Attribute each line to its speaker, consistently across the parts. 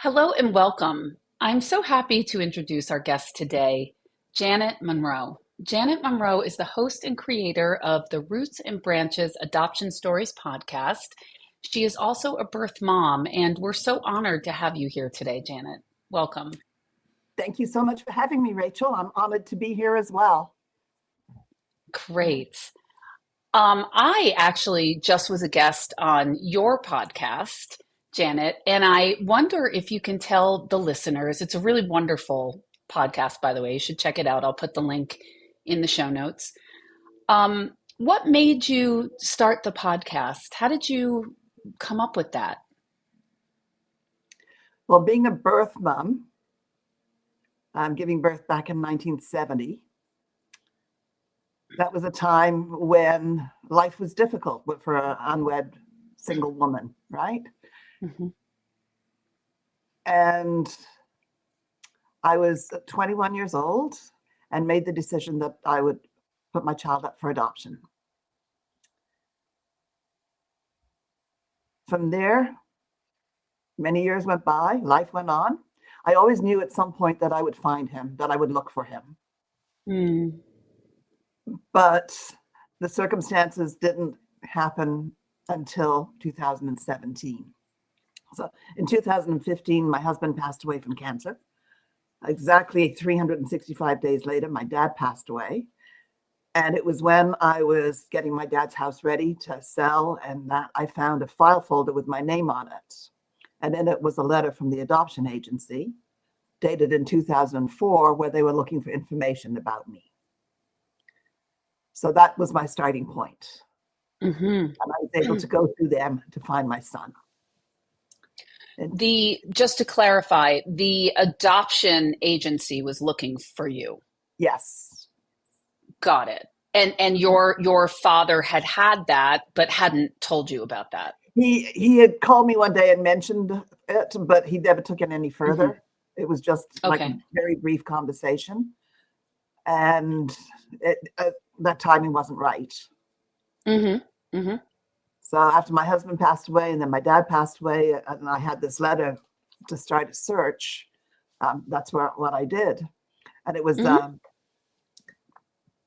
Speaker 1: Hello and welcome. I'm so happy to introduce our guest today, Janet Munro. Janet Munro is the host and creator of the Roots and Branches Adoption Stories podcast. She is also a birth mom, and we're so honored to have you here today, Janet. Welcome.
Speaker 2: Thank you so much for having me, Rachel. I'm honored to be here as well.
Speaker 1: Great. I actually just was a guest on your podcast, Janet, and I wonder if you can tell the listeners, it's a really wonderful podcast, by the way. You should check it out. I'll put the link in the show notes. What made you start the podcast? How did you come up with that?
Speaker 2: Well, being a birth mom, I'm giving birth back in 1970. That was a time when life was difficult for an unwed single woman, right?
Speaker 1: Mm-hmm.
Speaker 2: And I was 21 years old and made the decision that I would put my child up for adoption. From there, many years went by, life went on. I always knew at some point that I would find him, that I would look for him.
Speaker 1: Mm.
Speaker 2: But the circumstances didn't happen until 2017. So in 2015, my husband passed away from cancer. Exactly 365 days later, my dad passed away. And it was when I was getting my dad's house ready to sell, and that I found a file folder with my name on it. And then it was a letter from the adoption agency dated in 2004 where they were looking for information about me. So that was my starting point.
Speaker 1: Mm-hmm.
Speaker 2: And I was able to go through them to find my son.
Speaker 1: Just to clarify, the adoption agency was looking for you.
Speaker 2: Yes.
Speaker 1: Got it. And your father had that, but hadn't told you about that.
Speaker 2: He had called me one day and mentioned it, but he never took it any further. Mm-hmm. It was just like a very brief conversation. And that timing wasn't right.
Speaker 1: Mm-hmm. Mm-hmm.
Speaker 2: So after my husband passed away and then my dad passed away, and I had this letter to start a search, that's what I did. And it was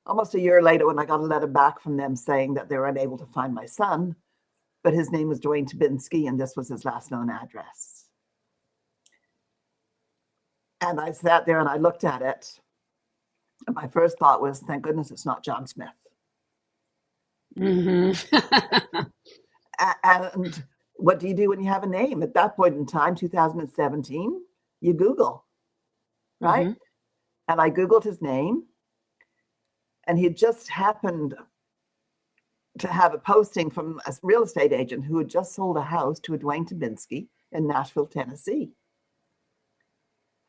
Speaker 2: almost a year later when I got a letter back from them saying that they were unable to find my son, but his name was Dwayne Tabinski, and this was his last known address. And I sat there and I looked at it. And my first thought was, thank goodness it's not John Smith.
Speaker 1: Mm-hmm.
Speaker 2: And what do you do when you have a name? At that point in time, 2017, you Google, right?
Speaker 1: Mm-hmm.
Speaker 2: And I Googled his name, and he had just happened to have a posting from a real estate agent who had just sold a house to a Dwayne Tabinski in Nashville, Tennessee.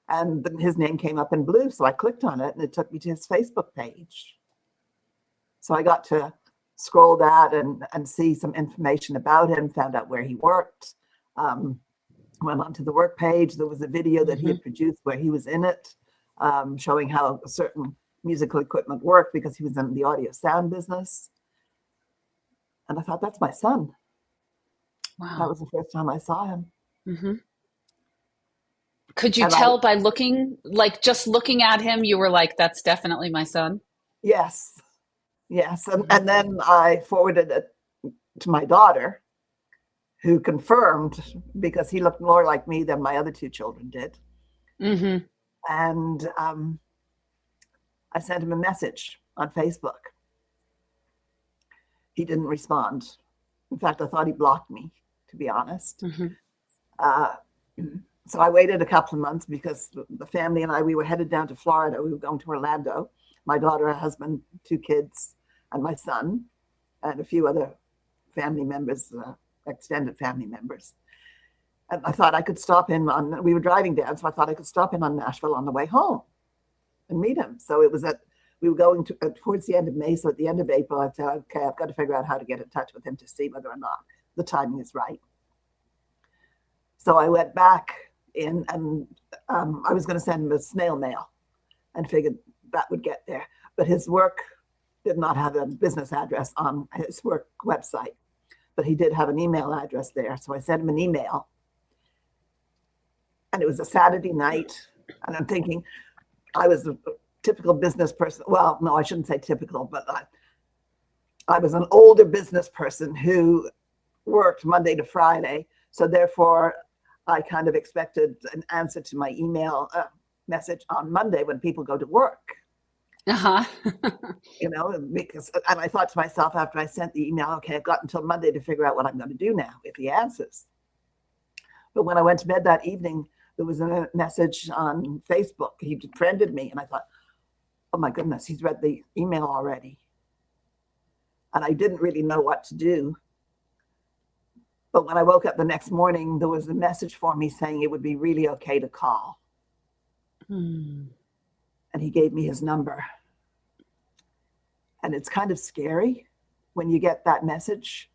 Speaker 2: And his name came up in blue, so I clicked on it, and it took me to his Facebook page. So I got to scroll that and see some information about him, found out where he worked, went onto the work page. There was a video that he had produced where he was in it, showing how certain musical equipment worked because he was in the audio sound business. And I thought, that's my son.
Speaker 1: Wow.
Speaker 2: That was the first time I saw him.
Speaker 1: Mm-hmm. Could you tell by looking, like just looking at him, you were like, that's definitely my son?
Speaker 2: Yes. Yes. And then I forwarded it to my daughter, who confirmed, because he looked more like me than my other two children did.
Speaker 1: Mm-hmm.
Speaker 2: And I sent him a message on Facebook. He didn't respond. In fact, I thought he blocked me, to be honest.
Speaker 1: Mm-hmm.
Speaker 2: So I waited a couple of months because the family and I, we were headed down to Florida. We were going to Orlando. My daughter, her husband, 2 kids, and my son, and a few other family members, extended family members. And I thought I could stop in we were driving down, so I thought I could stop in on Nashville on the way home and meet him. So it was we were going to towards the end of May. So at the end of April, I said, okay, I've got to figure out how to get in touch with him to see whether or not the timing is right. So I went back in and I was going to send him a snail mail and figured that would get there. But his work did not have a business address on his work website, but he did have an email address there. So I sent him an email. And it was a Saturday night. And I'm thinking, I was a typical business person. Well, no, I shouldn't say typical, but I was an older business person who worked Monday to Friday. So therefore, I kind of expected an answer to my email message on Monday when people go to work.
Speaker 1: Uh-huh.
Speaker 2: Because, and I thought to myself after I sent the email, okay, I've got until Monday to figure out what I'm going to do now if he answers. But when I went to bed that evening, there was a message on Facebook. He friended me, and I thought, oh my goodness, he's read the email already. And I didn't really know what to do. But when I woke up the next morning, there was a message for me saying it would be really okay to call. And he gave me his number. And it's kind of scary when you get that message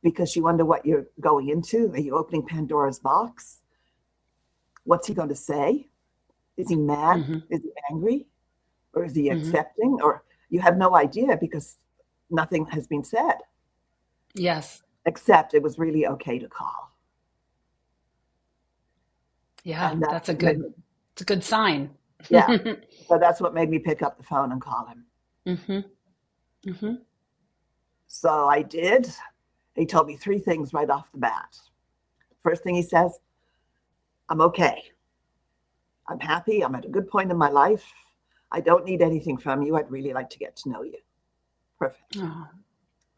Speaker 2: because you wonder what you're going into. Are you opening Pandora's box? What's he going to say? Is he mad?
Speaker 1: Mm-hmm.
Speaker 2: Is he angry? Or is he accepting? Or you have no idea because nothing has been said.
Speaker 1: Yes.
Speaker 2: Except it was really okay to call.
Speaker 1: Yeah,
Speaker 2: and
Speaker 1: it's a good sign.
Speaker 2: Yeah. So that's what made me pick up the phone and call him.
Speaker 1: Mm-hmm. Mm-hmm.
Speaker 2: So I did. He told me 3 things right off the bat. First thing he says, I'm okay. I'm happy. I'm at a good point in my life. I don't need anything from you. I'd really like to get to know you. Perfect.
Speaker 1: Oh.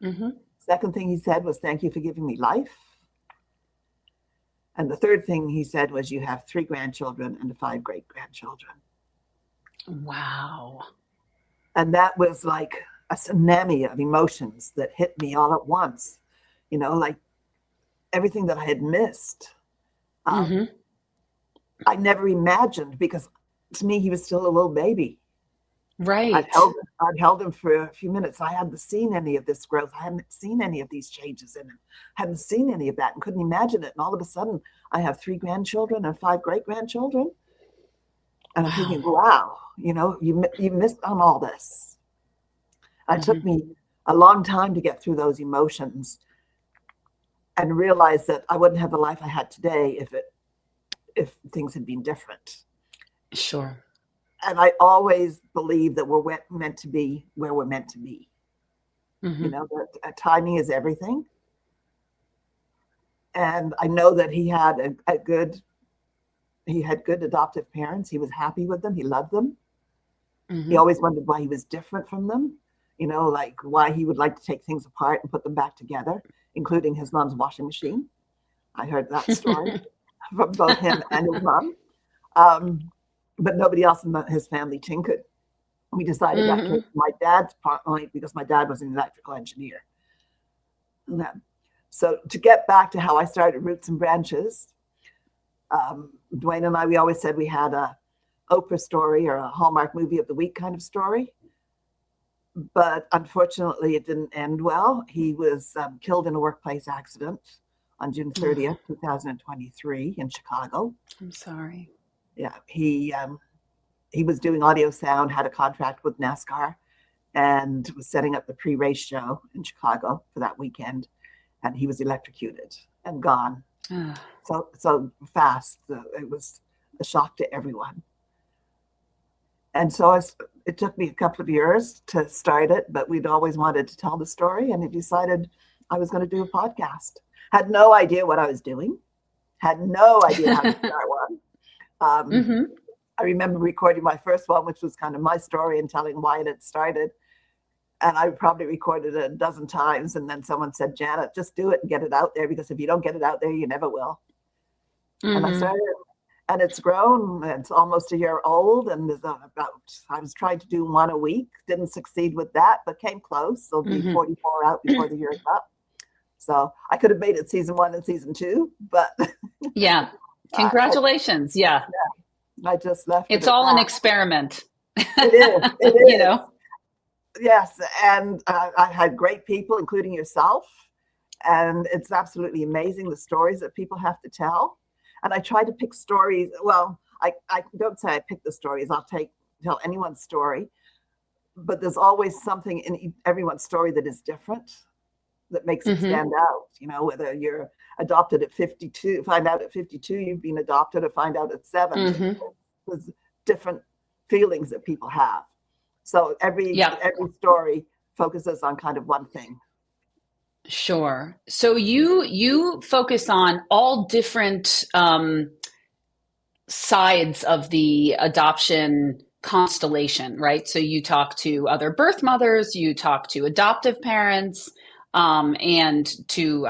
Speaker 1: Mm-hmm.
Speaker 2: Second thing he said was, thank you for giving me life. And the third thing he said was, you have 3 grandchildren and 5 great-grandchildren.
Speaker 1: Wow.
Speaker 2: And that was like a tsunami of emotions that hit me all at once. Like everything that I had missed. I never imagined, because to me, he was still a little baby.
Speaker 1: Right.
Speaker 2: I'd held him for a few minutes. I hadn't seen any of this growth. I hadn't seen any of these changes in him. Hadn't seen any of that and couldn't imagine it. And all of a sudden, I have 3 grandchildren and 5 great-grandchildren. And I'm thinking, wow, you missed on all this. It took me a long time to get through those emotions and realize that I wouldn't have the life I had today if things had been different.
Speaker 1: Sure.
Speaker 2: And I always believe that we're meant to be where we're meant to be. That timing is everything. And I know that he had good adoptive parents. He was happy with them. He loved them. He always wondered why he was different from them. Like why he would like to take things apart and put them back together, including his mom's washing machine. I heard that story from both him and his mom. But nobody else in his family tinkered. We decided that came from my dad's part only because my dad was an electrical engineer. So to get back to how I started Roots and Branches, Dwayne and I, we always said we had a Oprah story or a Hallmark movie of the week kind of story. But unfortunately, it didn't end well. He was killed in a workplace accident on June 30th, 2023 in Chicago.
Speaker 1: I'm sorry.
Speaker 2: Yeah, he was doing audio sound, had a contract with NASCAR, and was setting up the pre-race show in Chicago for that weekend. And he was electrocuted and gone. So fast. It was a shock to everyone. And so it took me a couple of years to start it, but we'd always wanted to tell the story. And I decided I was going to do a podcast. Had no idea what I was doing. Had no idea how to start one. I remember recording my first one, which was kind of my story and telling why it had started. And I probably recorded it a dozen times. And then someone said, Janet, just do it and get it out there, because if you don't get it out there, you never will. And I started, and it's grown. It's almost a year old. And there's I was trying to do 1 a week. Didn't succeed with that, but came close. There'll be 44 out before the year's up. So I could have made it season 1 and season 2, but
Speaker 1: yeah. Congratulations.
Speaker 2: I just left.
Speaker 1: It's all an experiment.
Speaker 2: It is. It is. Yes. And I had great people, including yourself. And it's absolutely amazing, the stories that people have to tell. And I try to pick stories. Well, I don't say I pick the stories. I'll tell anyone's story. But there's always something in everyone's story that is different, that makes it stand out. Whether you're adopted at 52, find out at 52 you've been adopted, or find out at 7.
Speaker 1: Mm-hmm.
Speaker 2: There's different feelings that people have. So every
Speaker 1: Yep.
Speaker 2: story focuses on kind of one thing.
Speaker 1: Sure. So you focus on all different sides of the adoption constellation, right? So you talk to other birth mothers, you talk to adoptive parents, and to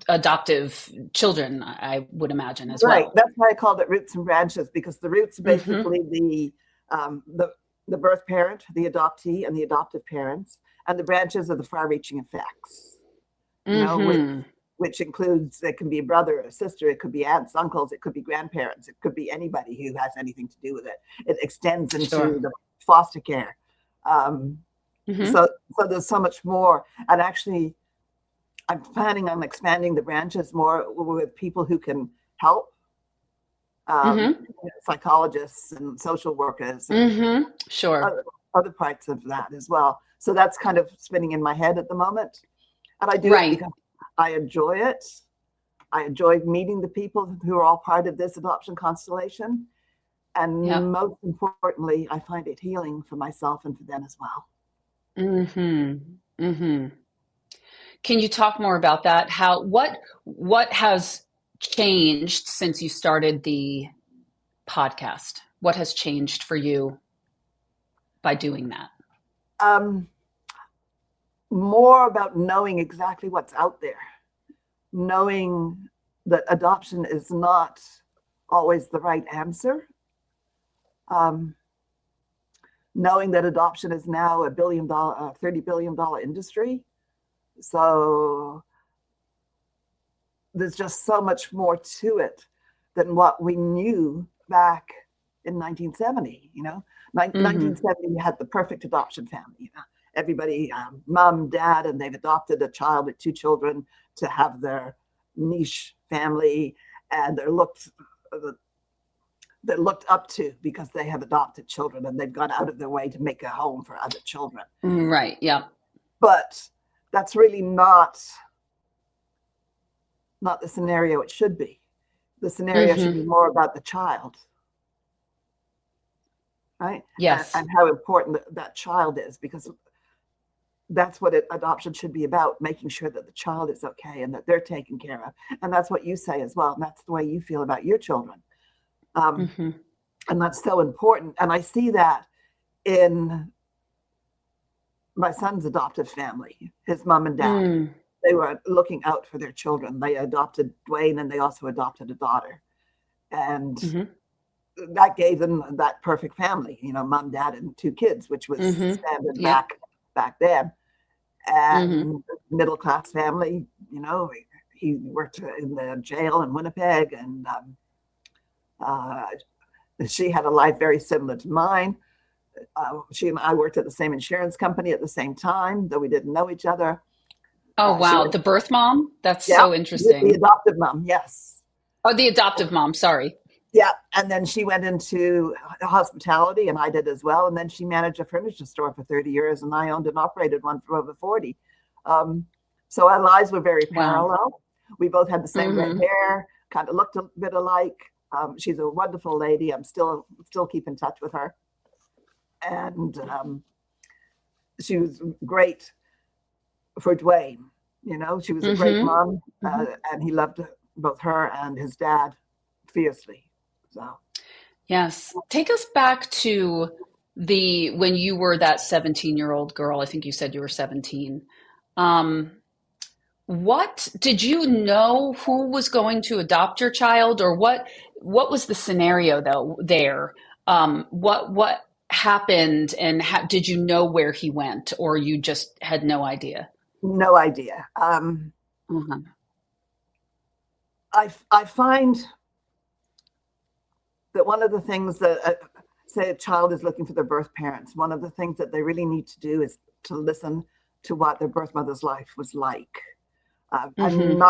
Speaker 1: adoptive children, I would imagine as
Speaker 2: Right.
Speaker 1: well.
Speaker 2: That's why I called it roots and branches, because the roots are
Speaker 1: Mm-hmm.
Speaker 2: basically the birth parent, the adoptee, and the adoptive parents, and the branches are the far-reaching effects. You know,
Speaker 1: Mm-hmm.
Speaker 2: which includes, it can be a brother, a sister, it could be aunts, uncles, it could be grandparents, it could be anybody who has anything to do with it. It extends
Speaker 1: Sure.
Speaker 2: into the foster care.
Speaker 1: Mm-hmm.
Speaker 2: So there's so much more. And actually, I'm planning on expanding the branches more with people who can help,
Speaker 1: Mm-hmm.
Speaker 2: psychologists and social workers and
Speaker 1: Mm-hmm. Sure.
Speaker 2: other parts of that as well. So that's kind of spinning in my head at the moment. And I do it
Speaker 1: Right.
Speaker 2: because I enjoy it. I enjoy meeting the people who are all part of this adoption constellation. And
Speaker 1: Yep.
Speaker 2: most importantly, I find it healing for myself and for them as well.
Speaker 1: Mm-hmm. Mm-hmm. Can you talk more about that? What has changed since you started the podcast? What has changed for you by doing that?
Speaker 2: More about knowing exactly what's out there, knowing that adoption is not always the right answer, knowing that adoption is now a $30 billion industry. So there's just so much more to it than what we knew back in 1970. You know, 1970 we had the perfect adoption family. You know? Everybody, mom, dad, and they've adopted a child with 2 children to have their niche family, and they're looked up to because they have adopted children and they've gone out of their way to make a home for other children.
Speaker 1: Right. Yeah.
Speaker 2: But that's really not the scenario it should be. The scenario should be more about the child, right?
Speaker 1: Yes.
Speaker 2: And how important that child is, because that's what adoption should be about, making sure that the child is okay and that they're taken care of. And that's what you say as well. And that's the way you feel about your children. And that's so important. And I see that in my son's adoptive family, his mom and dad. They were looking out for their children. They adopted Dwayne, and they also adopted a daughter. And that gave them that perfect family, you know, mom, dad, and 2 kids, which was standard back then. And middle-class family, you know, he worked in the jail in Winnipeg, and she had a life very similar to mine. She and I worked at the same insurance company at the same time, though we didn't know each other.
Speaker 1: Oh, wow. The birth mom? That's so interesting.
Speaker 2: The adoptive mom, yes.
Speaker 1: Oh, the adoptive mom, sorry.
Speaker 2: Yeah, and then she went into hospitality, and I did as well. And then she managed a furniture store for 30 years, and I owned and operated one for over 40. So our lives were very parallel. We both had the same red hair, kind of looked a bit alike. She's a wonderful lady. I'm still keep in touch with her. And she was great for Dwayne. You know, she was a great mom, and he loved both her and his dad fiercely. So,
Speaker 1: yes, take us back to when you were that 17-year-old girl. I think you said you were 17. What did you know who was going to adopt your child, or what was the scenario though there? What happened, and did you know where he went, or you just had no idea?
Speaker 2: No idea. I find that one of the things that, say a child is looking for their birth parents, one of the things that they really need to do is to listen to what their birth mother's life was like. And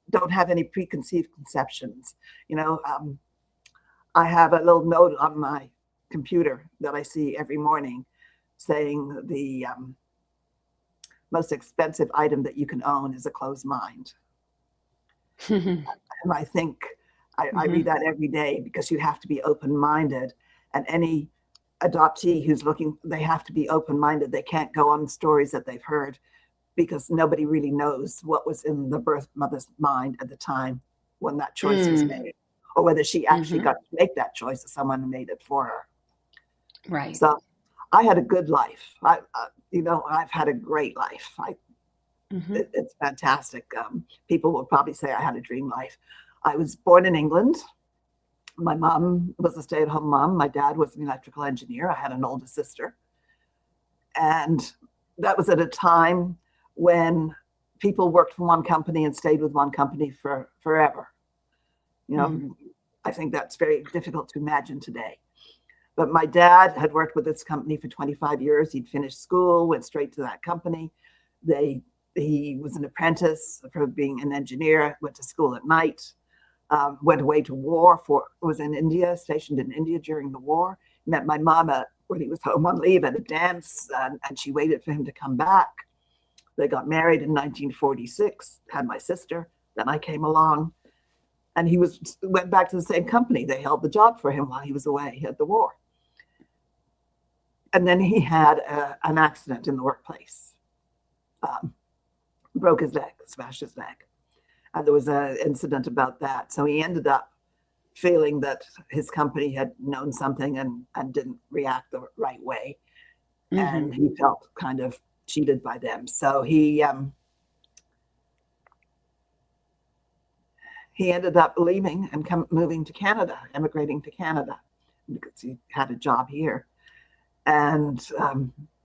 Speaker 2: don't have any preconceived conceptions. You know, I have a little note on my computer that I see every morning saying the most expensive item that you can own is a closed mind. And I think I read that every day, because you have to be open-minded. And any adoptee who's looking, they have to be open-minded. They can't go on stories that they've heard, because nobody really knows what was in the birth mother's mind at the time when that choice was
Speaker 1: Mm.
Speaker 2: made, or whether she actually
Speaker 1: Hmm.
Speaker 2: got to make that choice, or someone made it for her.
Speaker 1: Right.
Speaker 2: So I had a good life. I've had a great life.
Speaker 1: Hmm.
Speaker 2: It's fantastic. People will probably say I had a dream life. I was born in England. My mom was a stay-at-home mom. My dad was an electrical engineer. I had an older sister. And that was at a time when people worked for one company and stayed with one company for forever. You
Speaker 1: Hmm.
Speaker 2: know, I think that's very difficult to imagine today. But my dad had worked with this company for 25 years. He'd finished school, went straight to that company. He was an apprentice for being an engineer, went to school at night, went away to war, was in India, stationed in India during the war. Met my mama when he was home on leave at a dance, and she waited for him to come back. They got married in 1946, had my sister. Then I came along, and he went back to the same company. They held the job for him while he was away at the war. And then he had an accident in the workplace, broke his leg, smashed his leg. And there was an incident about that. So he ended up feeling that his company had known something and didn't react the right way.
Speaker 1: Hmm.
Speaker 2: And he felt kind of cheated by them. So he ended up leaving and moving to Canada, emigrating to Canada, because he had a job here. And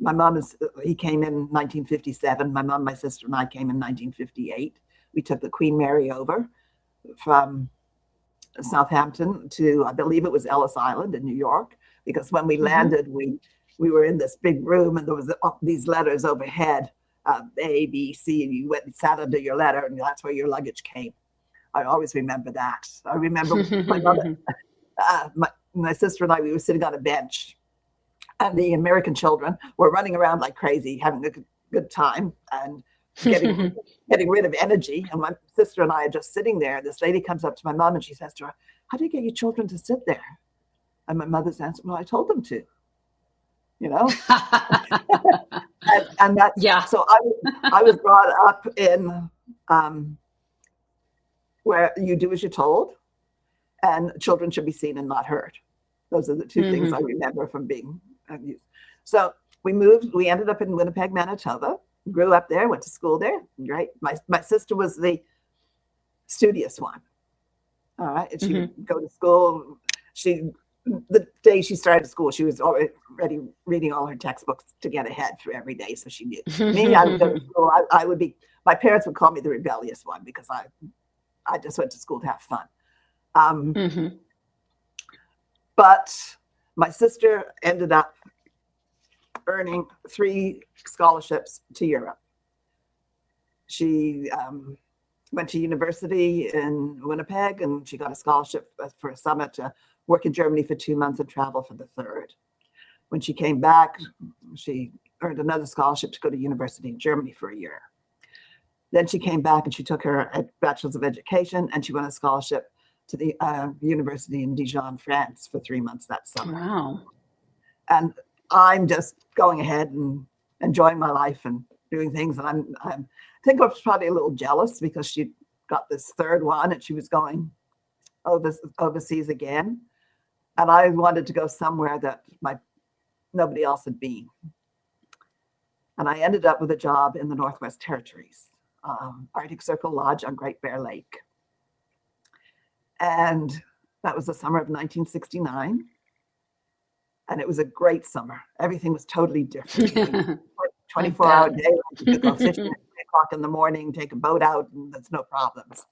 Speaker 2: my mom he came in 1957. My mom, my sister, and I came in 1958. We took the Queen Mary over from Southampton to, I believe it was Ellis Island in New York, because when we
Speaker 1: Hmm.
Speaker 2: landed, we were in this big room, and there was these letters overhead, A, B, C, and you went and sat under your letter, and that's where your luggage came. I always remember that. I remember my mother, my sister and I, we were sitting on a bench, and the American children were running around like crazy, having a good time and getting getting rid of energy. And my sister and I are just sitting there. This lady comes up to my mom and she says to her, "How do you get your children to sit there?" And my mother's answer, "Well, I told them to, you know." And that's
Speaker 1: Yeah.
Speaker 2: so I was brought up in where you do as you're told, and children should be seen and not heard. Those are the two things I
Speaker 1: Hmm.
Speaker 2: remember from being abused. So we ended up in Winnipeg, Manitoba, grew up there, went to school there, right? My sister was the studious one. All right. And she would
Speaker 1: Hmm.
Speaker 2: go to school. The day she started school, she was already reading all her textbooks to get ahead for every day. So she knew me. I would go to school. I would be, my parents would call me the rebellious one, because I just went to school to have fun. Um,
Speaker 1: Hmm.
Speaker 2: but my sister ended up earning 3 scholarships to Europe. She went to university in Winnipeg, and she got a scholarship for a summer to work in Germany for 2 months and travel for the third. When she came back, she earned another scholarship to go to university in Germany for a year. Then she came back and she took her Bachelor's of Education, and she won a scholarship to the university in Dijon, France for 3 months that summer.
Speaker 1: Wow.
Speaker 2: And I'm just going ahead and enjoying my life and doing things. And I think I was probably a little jealous, because she got this third one and she was going overseas again. And I wanted to go somewhere that nobody else had been. And I ended up with a job in the Northwest Territories, Arctic Circle Lodge on Great Bear Lake. And that was the summer of 1969. And it was a great summer. Everything was totally different. You know,
Speaker 1: I
Speaker 2: 24-hour
Speaker 1: bet.
Speaker 2: day. You could go fishing at 3 o'clock in the morning, take a boat out, and that's no problems.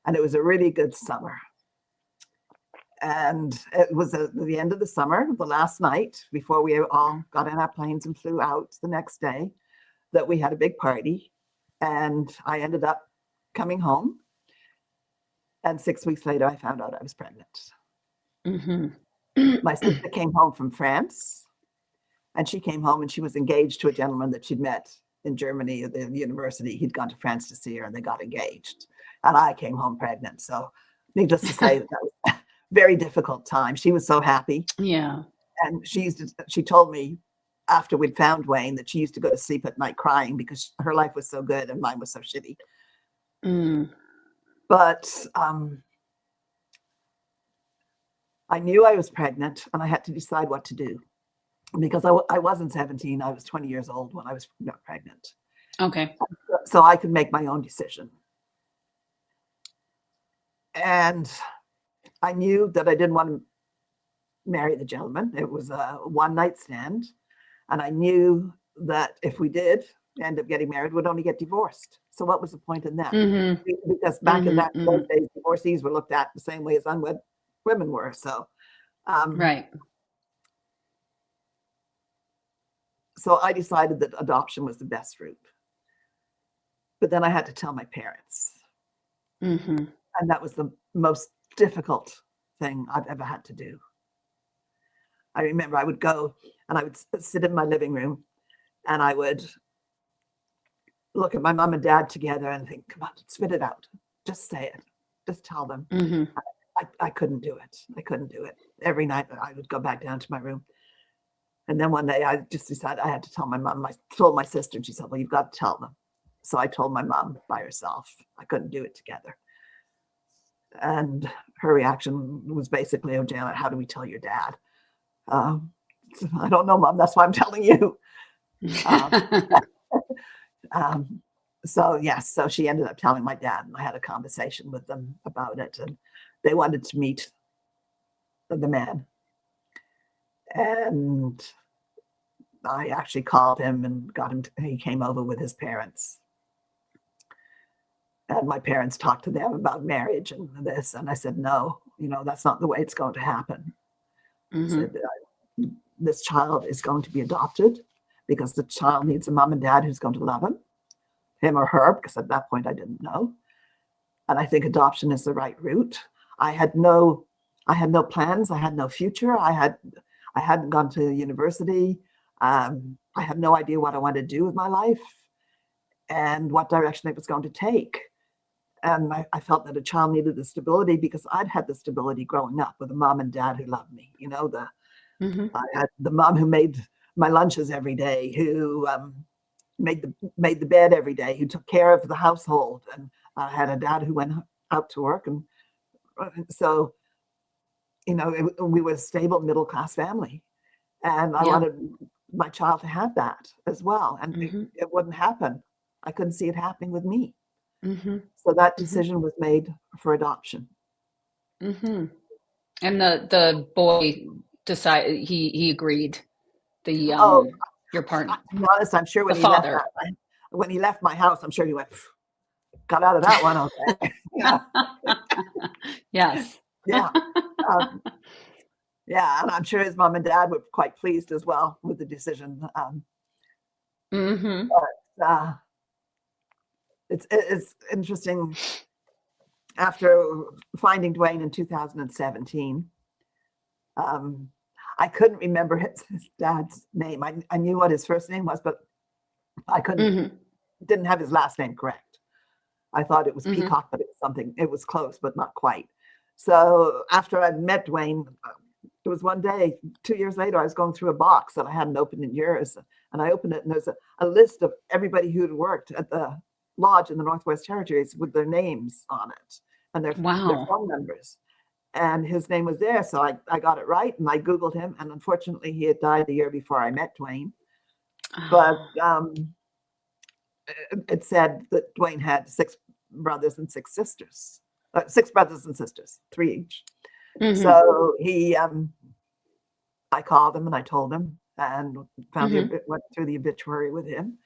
Speaker 2: And it was a really good summer. And it was the end of the summer, the last night before we all got in our planes and flew out the next day, that we had a big party. And I ended up coming home. And 6 weeks later, I found out I was pregnant.
Speaker 1: Hmm.
Speaker 2: My sister came home from France, and she came home and she was engaged to a gentleman that she'd met in Germany at the university. He'd gone to France to see her, and they got engaged. and I came home pregnant. So needless to say, that was a very difficult time. She was so happy.
Speaker 1: Yeah.
Speaker 2: And she told me after we'd found Wayne that she used to go to sleep at night crying because her life was so good and mine was so shitty.
Speaker 1: Mm.
Speaker 2: But I knew I was pregnant and I had to decide what to do because I wasn't 17. I was 20 years old when I was pregnant.
Speaker 1: Okay.
Speaker 2: So I could make my own decision. And I knew that I didn't want to marry the gentleman. It was a one night stand. And I knew that if we did end up getting married, we'd only get divorced. So what was the point in that?
Speaker 1: Mm-hmm.
Speaker 2: Because back in
Speaker 1: Mm-hmm.
Speaker 2: those days, divorcees were looked at the same way as unwed women were. So,
Speaker 1: Right.
Speaker 2: so I decided that adoption was the best route. But then I had to tell my parents.
Speaker 1: Mm-hmm.
Speaker 2: And that was the most difficult thing I've ever had to do. I remember I would go and I would sit in my living room and I would look at my mom and dad together and think, come on, spit it out. Just say it. Just tell them.
Speaker 1: Mm-hmm.
Speaker 2: I couldn't do it. I couldn't do it. Every night I would go back down to my room. And then one day I just decided I had to tell my mom. I told my sister and she said, well, you've got to tell them. So I told my mom by herself. I couldn't do it together. And her reaction was basically, oh, Janet, how do we tell your dad? I don't know, Mom. That's why I'm telling you. So yes, so she ended up telling my dad, and I had a conversation with them about it, and they wanted to meet the man. And I actually called him and got him. He came over with his parents. And my parents talked to them about marriage and this. And I said, no, that's not the way it's going to happen.
Speaker 1: Mm-hmm.
Speaker 2: I said, this child is going to be adopted because the child needs a mom and dad who's going to love him or her, because at that point I didn't know. And I think adoption is the right route. I had no plans. I had no future. I hadn't gone to university. I had no idea what I wanted to do with my life and what direction it was going to take. And I felt that a child needed the stability because I'd had the stability growing up with a mom and dad who loved me.
Speaker 1: Mm-hmm.
Speaker 2: I had the mom who made my lunches every day, who made the bed every day, who took care of the household. And I had a dad who went out to work. And so, we were a stable middle-class family. And I wanted my child to have that as well. And
Speaker 1: Mm-hmm.
Speaker 2: it wouldn't happen. I couldn't see it happening with me.
Speaker 1: Mm-hmm.
Speaker 2: So that decision was made for adoption.
Speaker 1: Mm-hmm. And the boy decided he agreed. The
Speaker 2: Oh,
Speaker 1: your partner,
Speaker 2: to be honest, I'm sure
Speaker 1: the father.
Speaker 2: when he left my house, I'm sure he went, got out of that one, okay.
Speaker 1: Yes.
Speaker 2: Yeah. Yeah, and I'm sure his mom and dad were quite pleased as well with the decision.
Speaker 1: Mm-hmm.
Speaker 2: But it's interesting. After finding Dwayne in 2017, I couldn't remember his dad's name. I knew what his first name was, but I didn't have his last name correct. I thought it was Peacock, but it was close, but not quite. So after I met Dwayne, it was one day, 2 years later, I was going through a box that I hadn't opened in years. And I opened it and there's a list of everybody who'd worked at the lodge in the Northwest Territories with their names on it and their phone numbers. And his name was there. So I got it right and I Googled him. And unfortunately, he had died the year before I met Dwayne. But it said that Dwayne had 6 brothers and 6 sisters. 6 brothers and sisters, 3 each. Mm-hmm. So I called him and I told him and went through the obituary with him.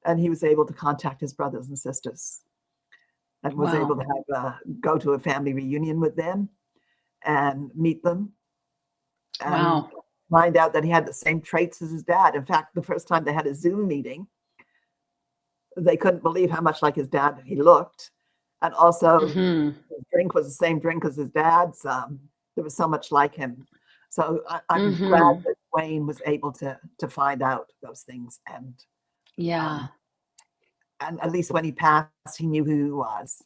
Speaker 2: And he was able to contact his brothers and sisters and was able to have go to a family reunion with them and meet them and find out that he had the same traits as his dad. In fact, the first time they had a Zoom meeting, they couldn't believe how much like his dad he looked. And also his drink was the same drink as his dad's. There was so much like him. So I'm glad that Wayne was able to find out those things. And and at least when he passed, he knew who he was.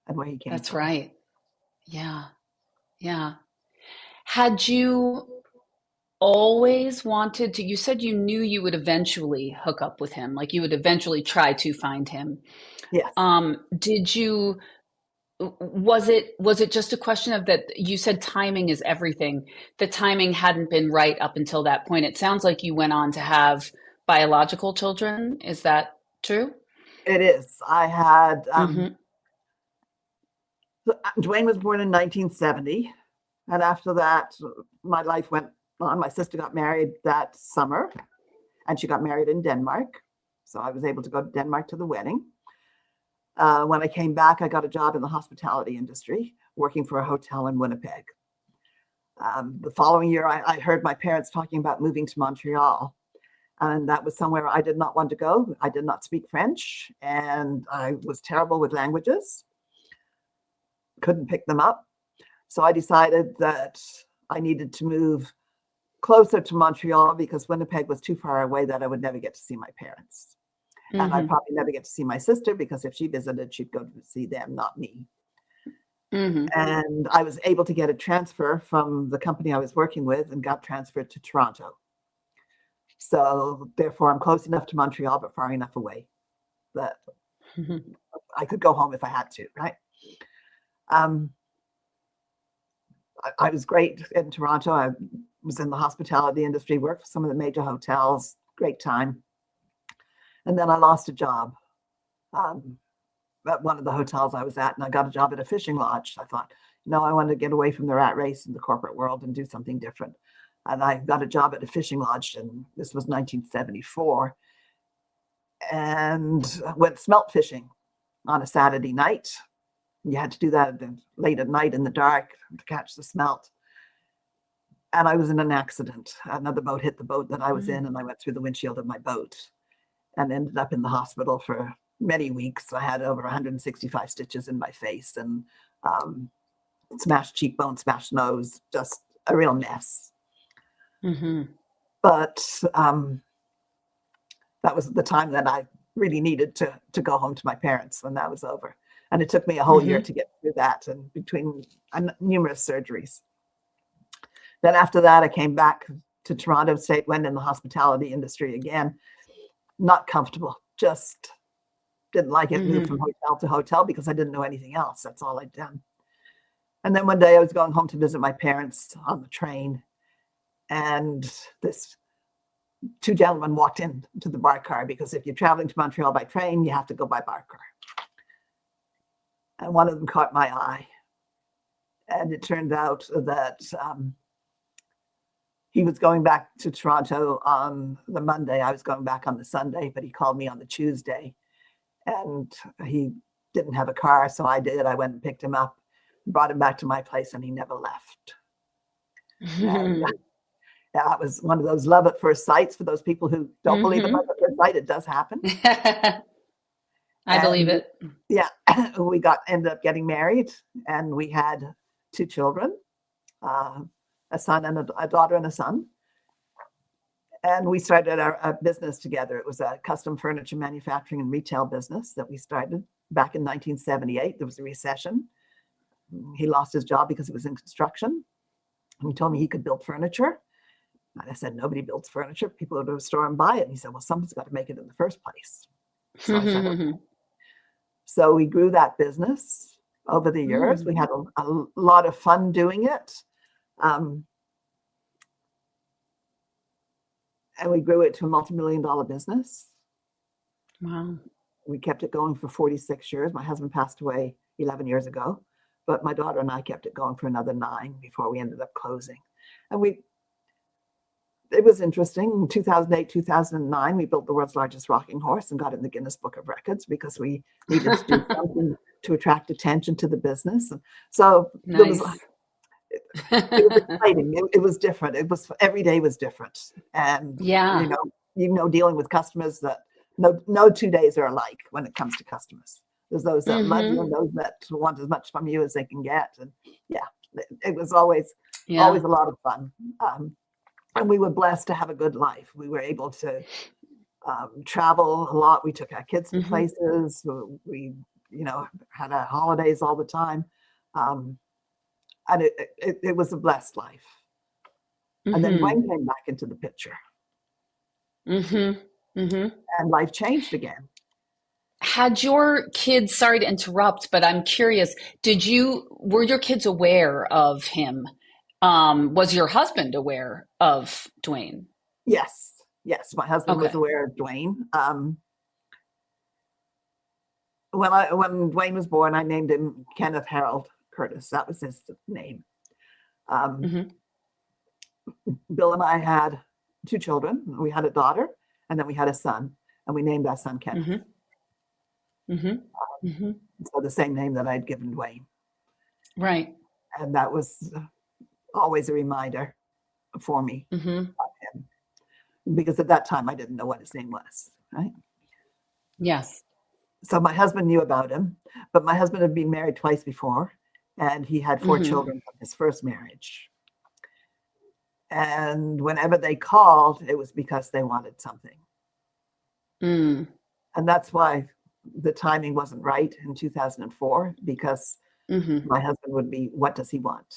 Speaker 2: and where he came
Speaker 1: That's
Speaker 2: from.
Speaker 1: right. Yeah. Yeah. Had you always wanted to, you said you knew you would eventually hook up with him, like you would eventually try to find him.
Speaker 2: Yes,
Speaker 1: Did you, was it just a question of that you said timing is everything? The timing hadn't been right up until that point. It sounds like you went on to have biological children. Is that true?
Speaker 2: it is. I had
Speaker 1: Mm-hmm.
Speaker 2: Dwayne was born in 1970, and after that, my life went on. My sister got married that summer, and she got married in Denmark. So I was able to go to Denmark to the wedding. When I came back, I got a job in the hospitality industry, working for a hotel in Winnipeg. The following year, I heard my parents talking about moving to Montreal. And that was somewhere I did not want to go. I did not speak French, and I was terrible with languages, couldn't pick them up. So I decided that I needed to move closer to Montreal because Winnipeg was too far away that I would never get to see my parents. And I'd
Speaker 1: Mm-hmm.
Speaker 2: probably never get to see my sister because if she visited, she'd go to see them, not me.
Speaker 1: Mm-hmm.
Speaker 2: And I was able to get a transfer from the company I was working with and got transferred to Toronto. So therefore, I'm close enough to Montreal, but far enough away that
Speaker 1: Mm-hmm.
Speaker 2: I could go home if I had to, right? Um, I was great in Toronto. I was in the hospitality industry, worked for some of the major hotels, great time. And then I lost a job um, at one of the hotels I was at, and I got a job at a fishing lodge. I thought, I wanted to get away from the rat race in the corporate world and do something different. And I got a job at a fishing lodge, and this was 1974, and went smelt fishing on a Saturday night. You had to do that late at night in the dark to catch the smelt. And I was in an accident. Another boat hit the boat that I was in, and I went through the windshield of my boat and ended up in the hospital for many weeks. I had over 165 stitches in my face and smashed cheekbone, smashed nose, just a real mess.
Speaker 1: Mm-hmm.
Speaker 2: But that was the time that I really needed to go home to my parents when that was over. And it took me a whole year
Speaker 1: Mm-hmm.
Speaker 2: to get through that, and between numerous surgeries. Then after that, I came back to Toronto, went in the hospitality industry again. Not comfortable, just didn't like it. Moved
Speaker 1: Mm-hmm.
Speaker 2: from hotel to hotel because I didn't know anything else. That's all I'd done. And then one day I was going home to visit my parents on the train, and this two gentlemen walked into the bar car because if you're traveling to Montreal by train, you have to go by bar car. And one of them caught my eye. And it turned out that he was going back to Toronto on the Monday. I was going back on the Sunday, but he called me on the Tuesday. And he didn't have a car, so I did. I went and picked him up, brought him back to my place, and he never left. And that was one of those love at first sights for those people who don't believe in love
Speaker 1: Mm-hmm.
Speaker 2: at first sight. It does happen.
Speaker 1: I believe
Speaker 2: And
Speaker 1: it.
Speaker 2: yeah, we ended up getting married, and we had two children, uh, a son and a daughter and a son. And we started our business together. It was a custom furniture manufacturing and retail business that we started back in 1978. There was a recession. He lost his job because it was in construction. And he told me he could build furniture. And I said, nobody builds furniture. People go to a store and buy it. And he said, well, somebody's got to make it in the first place. So I said, okay. So we grew that business over the years. We had a lot of fun doing it. And we grew it to a multi-million-dollar business.
Speaker 1: Wow.
Speaker 2: We kept it going for 46 years. My husband passed away 11 years ago, but my daughter and I kept it going for another 9 before we ended up closing. And it was interesting. In 2008, 2009, we built the world's largest rocking horse and got in the Guinness Book of Records because we needed to do something to attract attention to the business. And so
Speaker 1: Nice.
Speaker 2: it was exciting. It was different. Every day was different. And,
Speaker 1: Yeah.
Speaker 2: dealing with customers that no 2 days are alike when it comes to customers. There's those that love you and those that want as much from you as they can get. And yeah, it was always a lot of fun. And we were blessed to have a good life. We were able to travel a lot. We took our kids to places. We had holidays all the time. And it was a blessed life. And then
Speaker 1: Mm-hmm.
Speaker 2: Dwayne came back into the picture,
Speaker 1: Mm-hmm. Mm-hmm.
Speaker 2: and life changed again.
Speaker 1: Had your kids, sorry to interrupt, but I'm curious, were your kids aware of him? Was your husband aware of Dwayne?
Speaker 2: Yes, yes, my husband was
Speaker 1: Okay.
Speaker 2: aware of Dwayne. When Dwayne was born, I named him Kenneth Harold Curtis. That was his name. Um,
Speaker 1: Mm-hmm.
Speaker 2: Bill and I had two children. We had a daughter, and then we had a son, and we named that son Kenneth.
Speaker 1: Mm-hmm. Mm-hmm. Mm-hmm.
Speaker 2: So the same name that I'd given Dwayne.
Speaker 1: Right.
Speaker 2: And that was always a reminder for me
Speaker 1: Mm-hmm.
Speaker 2: of him, because at that time I didn't know what his name was, right?
Speaker 1: Yes.
Speaker 2: So my husband knew about him, but my husband had been married twice before, and he had four
Speaker 1: Mm-hmm.
Speaker 2: children from his first marriage. And whenever they called, it was because they wanted something.
Speaker 1: Mm.
Speaker 2: And that's why the timing wasn't right in 2004, because
Speaker 1: Mm-hmm.
Speaker 2: my husband would be, what does he want?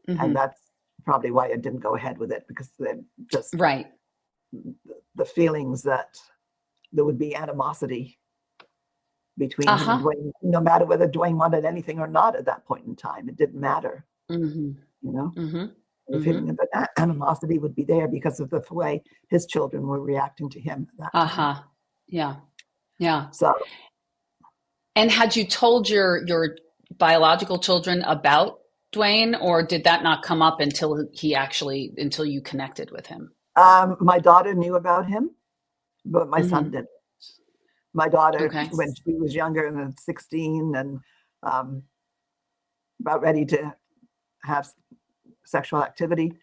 Speaker 2: And
Speaker 1: Mm-hmm.
Speaker 2: that's probably why I didn't go ahead with it, because just
Speaker 1: Right.
Speaker 2: the feelings that there would be animosity between him and
Speaker 1: Uh-huh.
Speaker 2: Dwayne, no matter whether Dwayne wanted anything or not at that point in time. It didn't matter,
Speaker 1: Mm-hmm.
Speaker 2: you know.
Speaker 1: Mm-hmm.
Speaker 2: The
Speaker 1: Mm-hmm.
Speaker 2: feeling of that animosity would be there because of the way his children were reacting to him at that time.
Speaker 1: Uh-huh. Yeah. Yeah.
Speaker 2: So
Speaker 1: And had you told your biological children about Dwayne, or did that not come up until you connected with him?
Speaker 2: my daughter knew about him, but my son
Speaker 1: Mm-hmm.
Speaker 2: didn't. My daughter,
Speaker 1: Okay.
Speaker 2: when she was younger than 16 and um, about ready to have sexual activity,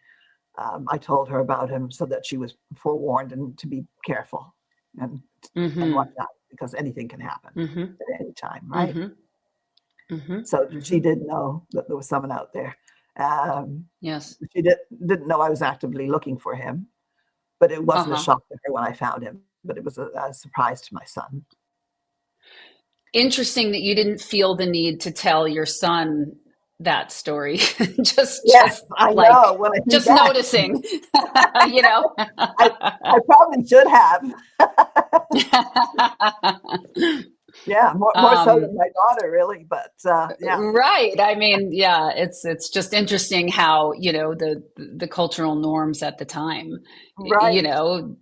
Speaker 2: I told her about him so that she was forewarned and to be careful and
Speaker 1: Mm-hmm.
Speaker 2: whatnot, because anything can happen
Speaker 1: Mm-hmm.
Speaker 2: at any time, right?
Speaker 1: Mm-hmm. Mm-hmm.
Speaker 2: So
Speaker 1: Mm-hmm.
Speaker 2: she did know that there was someone out there. Um,
Speaker 1: Yes.
Speaker 2: she didn't know I was actively looking for him, but it wasn't a
Speaker 1: Uh-huh.
Speaker 2: shock to her when I found him, but it was a surprise to my son.
Speaker 1: Interesting that you didn't feel the need to tell your son that story.
Speaker 2: Yes, I know.
Speaker 1: Like
Speaker 2: When I think
Speaker 1: just
Speaker 2: back,
Speaker 1: noticing, you know.
Speaker 2: I probably should have. Yeah, more so
Speaker 1: um,
Speaker 2: than my daughter, really. But yeah,
Speaker 1: right. I mean, yeah, it's just interesting how, the cultural norms at the time, you
Speaker 2: right.
Speaker 1: know,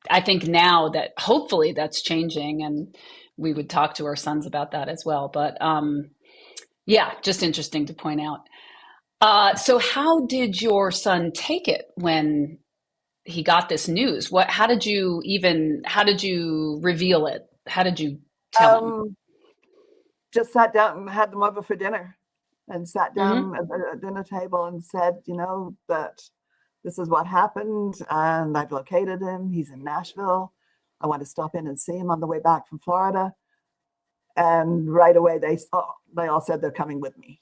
Speaker 1: I think now that hopefully that's changing and we would talk to our sons about that as well. But yeah, just interesting to point out. So how did your son take it when he got this news? How did you reveal it? How did you tell him?
Speaker 2: Um, just sat down and had them over for dinner, and sat down
Speaker 1: Mm-hmm.
Speaker 2: at the dinner table and said, that this is what happened, and I've located him. He's in Nashville. I want to stop in and see him on the way back from Florida. And right away, they all said they're coming with me.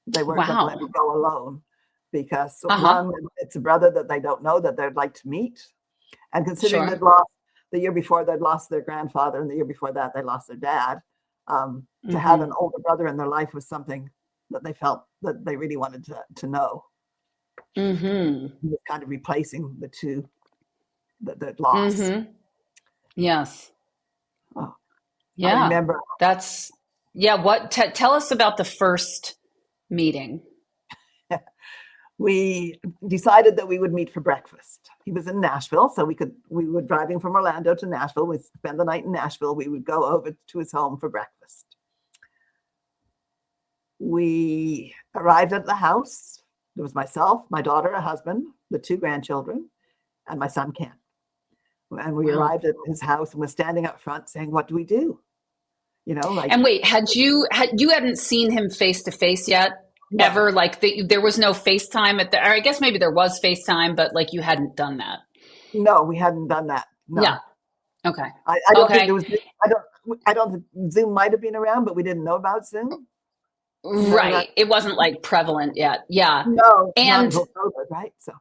Speaker 2: They weren't going to let
Speaker 1: Wow.
Speaker 2: me go alone, because
Speaker 1: Uh-huh.
Speaker 2: one, it's a brother that they don't know that they'd like to meet. And considering
Speaker 1: Sure.
Speaker 2: they'd lost the year before, they'd lost their grandfather, and the year before that, they lost their dad. To have
Speaker 1: Mm-hmm.
Speaker 2: an older brother in their life was something that they felt that they really wanted to know.
Speaker 1: Mm-hmm.
Speaker 2: He was kind of replacing the two that they'd lost.
Speaker 1: Mm-hmm. Yes.
Speaker 2: Oh, I
Speaker 1: Yeah.
Speaker 2: remember
Speaker 1: That's yeah. Tell us about the first meeting.
Speaker 2: we decided that we would meet for breakfast. He was in Nashville, so we were driving from Orlando to Nashville. We'd spend the night in Nashville. We would go over to his home for breakfast. We arrived at the house. There was myself, my daughter, a husband, the two grandchildren, and my son Ken. And we
Speaker 1: Wow.
Speaker 2: arrived at his house and was standing up front saying, "What do we do?" Like,
Speaker 1: And wait, you hadn't seen him face to face yet?
Speaker 2: no,
Speaker 1: Ever? Like there was no FaceTime or I guess maybe there was FaceTime, but like you hadn't done that.
Speaker 2: no, we hadn't done that.
Speaker 1: Yeah.
Speaker 2: No,
Speaker 1: Okay.
Speaker 2: I don't think there
Speaker 1: Okay.
Speaker 2: was. I don't think Zoom might have been around, but we didn't know about Zoom. None of that.
Speaker 1: Right. It wasn't like prevalent yet. Yeah.
Speaker 2: No, not
Speaker 1: And
Speaker 2: until COVID, right? So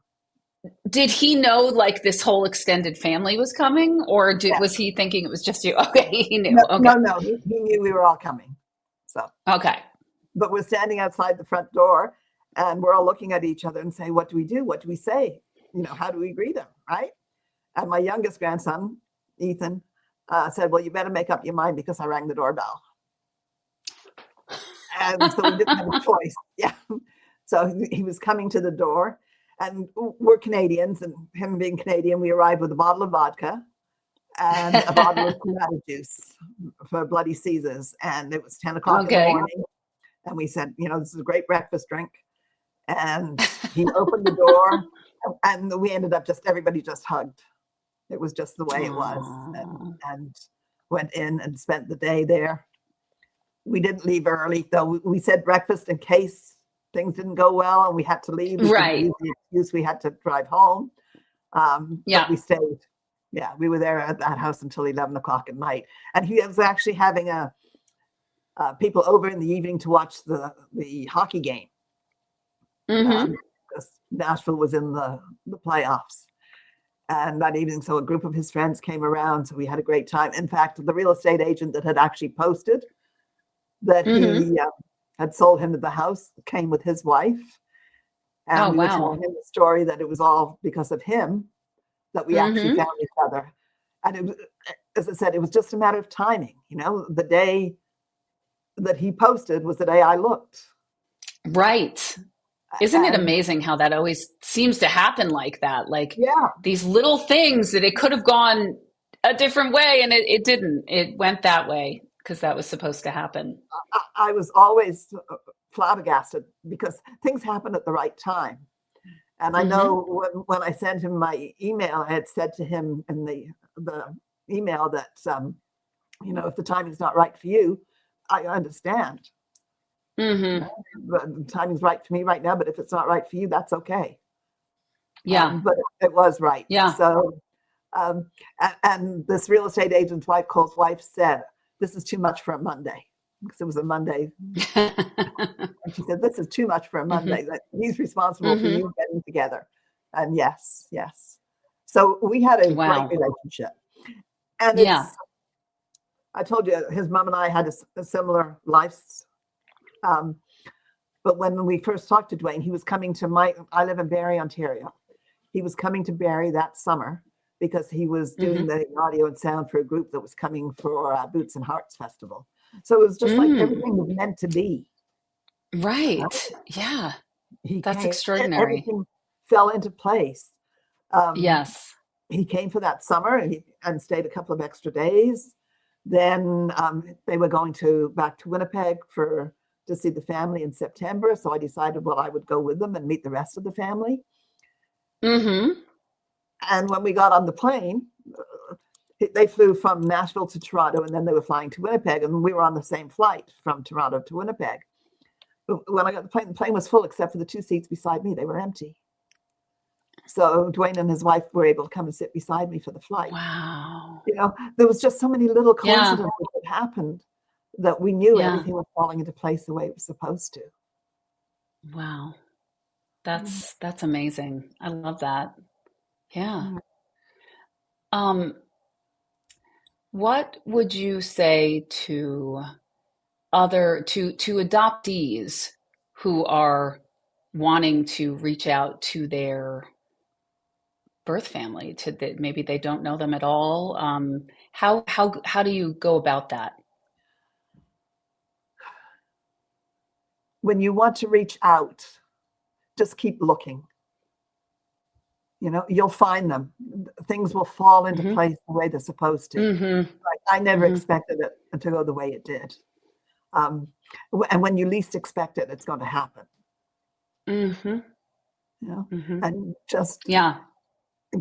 Speaker 1: Did he know like this whole extended family was coming, or was
Speaker 2: Yes.
Speaker 1: he thinking it was just you? Okay, he knew.
Speaker 2: No,
Speaker 1: Okay.
Speaker 2: no, no. He knew we were all coming. So,
Speaker 1: Okay.
Speaker 2: but we're standing outside the front door and we're all looking at each other and say, what do we do? What do we say? How do we greet him? Right. And my youngest grandson, Ethan, said, well, you better make up your mind because I rang the doorbell. And so we didn't have a choice. Yeah. So he was coming to the door, and we're Canadians, and him being Canadian, we arrived with a bottle of vodka and a bottle of tomato juice for Bloody Caesars. And it was 10 o'clock in the
Speaker 1: Okay.
Speaker 2: morning. And we said, this is a great breakfast drink. And he opened the door, and we ended up everybody just hugged. It was just the way it was. And went in and spent the day there. We didn't leave early, though. We said breakfast in case things didn't go well and we had to leave. We could use the excuse we had to drive home. But we stayed. Yeah, we were there at that house until 11 o'clock at night. And he was actually having people over in the evening to watch the hockey game. Because Nashville was in the playoffs. And that evening, so a group of his friends came around, so we had a great time. In fact, the real estate agent that had actually posted that he had sold him the house came with his wife. And we were telling him the story that it was all because of him that we actually found each other. And it was, as I said, it was just a matter of timing. The day that he posted was the day I looked.
Speaker 1: Right. Isn't it amazing how that always seems to happen like that? Like these little things that it could have gone a different way, and it didn't. It went that way because that was supposed to happen.
Speaker 2: I was always flabbergasted because things happen at the right time. And I know when I sent him my email, I had said to him in the email that, if the timing's not right for you, I understand. The timing's right for me right now, but if it's not right for you, that's okay.
Speaker 1: Yeah.
Speaker 2: But it was right.
Speaker 1: Yeah.
Speaker 2: So, and this real estate agent's wife said, this is too much for a Monday. Because it was a Monday. And she said, this is too much for a Monday. That he's responsible for you getting together. And yes. So we had a great relationship. And I told you, his mom and I had a similar lives. But when we first talked to Dwayne, he was coming to I live in Barrie, Ontario. He was coming to Barrie that summer because he was doing the audio and sound for a group that was coming for Boots and Hearts Festival. So it was just like everything was meant to be.
Speaker 1: Right. Yeah. That's extraordinary.
Speaker 2: Everything fell into place.
Speaker 1: Yes.
Speaker 2: He came for that summer and stayed a couple of extra days. Then they were going back to Winnipeg to see the family in September. So I decided, I would go with them and meet the rest of the family. And when we got on the plane, they flew from Nashville to Toronto, and then they were flying to Winnipeg, and we were on the same flight from Toronto to Winnipeg. But when I got the plane was full except for the two seats beside me. They were empty. So Dwayne and his wife were able to come and sit beside me for the flight.
Speaker 1: Wow.
Speaker 2: There was just so many little coincidences that happened that we knew everything was falling into place the way it was supposed to.
Speaker 1: Wow. That's amazing. I love that. Yeah. What would you say to adoptees who are wanting to reach out to their birth family, maybe they don't know them at all? How do you go about that?
Speaker 2: When you want to reach out, just keep looking. You'll find them. Things will fall into place the way they're supposed to. Like, I never expected it to go the way it did. And when you least expect it, it's going to happen. And just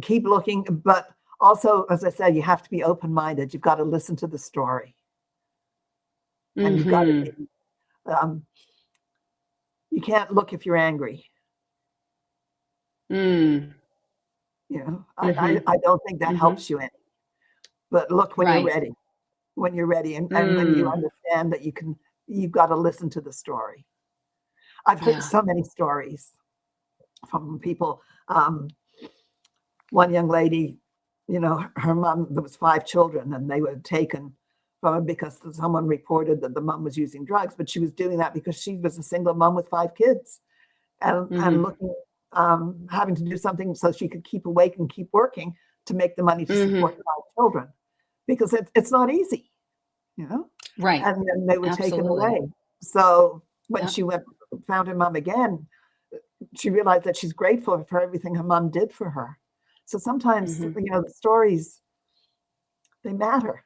Speaker 2: keep looking. But also, as I said, you have to be open-minded. You've got to listen to the story. And you've got to, you can't look if you're angry. I don't think that helps you any. But look when you're ready. When you're ready, and when you understand that you've got to listen to the story. I've heard so many stories from people one young lady, her mom, there was 5 children, and they were taken from her because someone reported that the mom was using drugs, but she was doing that because she was a single mom with 5 kids, and looking, having to do something so she could keep awake and keep working to make the money to support 5 children, because it's not easy,
Speaker 1: Right.
Speaker 2: and then they were taken
Speaker 1: Absolutely.
Speaker 2: away. So when
Speaker 1: Yeah.
Speaker 2: she found her mom again, she realized that she's grateful for everything her mom did for her. So sometimes, the stories, they matter.